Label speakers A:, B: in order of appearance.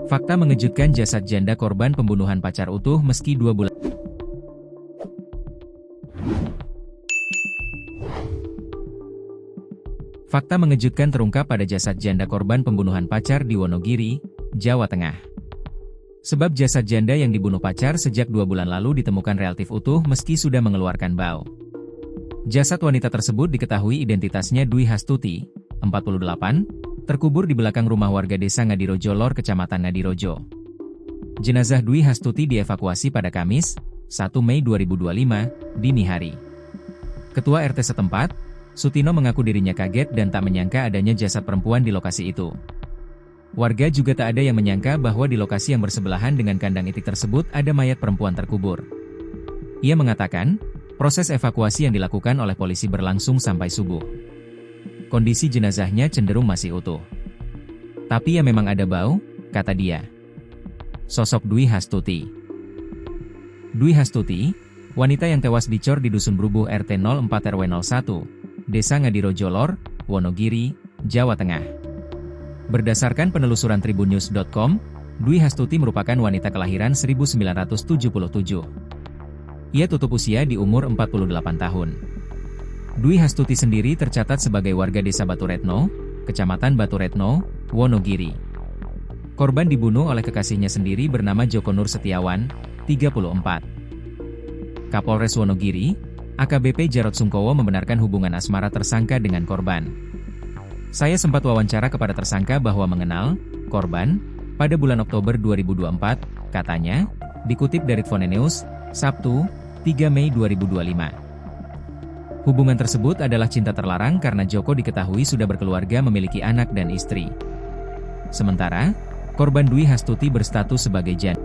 A: Fakta mengejutkan, jasad janda korban pembunuhan pacar utuh meski 2 bulan. Fakta mengejutkan terungkap pada jasad janda korban pembunuhan pacar di Wonogiri, Jawa Tengah. Sebab jasad janda yang dibunuh pacar sejak 2 bulan lalu ditemukan relatif utuh meski sudah mengeluarkan bau. Jasad wanita tersebut diketahui identitasnya Dwi Hastuti, 48, terkubur di belakang rumah warga desa Ngadirojo Lor, Kecamatan Ngadirojo. Jenazah Dwi Hastuti dievakuasi pada Kamis, 1 Mei 2025, dini hari. Ketua RT setempat, Sutino, mengaku dirinya kaget dan tak menyangka adanya jasad perempuan di lokasi itu. Warga juga tak ada yang menyangka bahwa di lokasi yang bersebelahan dengan kandang itik tersebut ada mayat perempuan terkubur. Ia mengatakan, proses evakuasi yang dilakukan oleh polisi berlangsung sampai subuh. Kondisi jenazahnya cenderung masih utuh. Tapi ya memang ada bau, kata dia. Sosok Dwi Hastuti. Dwi Hastuti, wanita yang tewas dicor di Dusun Brubuh RT 04 RW 01, Desa Ngadirojo Lor, Wonogiri, Jawa Tengah. Berdasarkan penelusuran tribunnews.com, Dwi Hastuti merupakan wanita kelahiran 1977. Ia tutup usia di umur 48 tahun. Dwi Hastuti sendiri tercatat sebagai warga desa Baturetno, Kecamatan Baturetno, Wonogiri. Korban dibunuh oleh kekasihnya sendiri bernama Joko Nur Setiawan, 34. Kapolres Wonogiri, AKBP Jarod Sungkowo, membenarkan hubungan asmara tersangka dengan korban. Saya sempat wawancara kepada tersangka bahwa mengenal korban pada bulan Oktober 2024, katanya, dikutip dari Fonenews, Sabtu, 3 Mei 2025. Hubungan tersebut adalah cinta terlarang karena Joko diketahui sudah berkeluarga, memiliki anak dan istri. Sementara, korban Dwi Hastuti berstatus sebagai janda.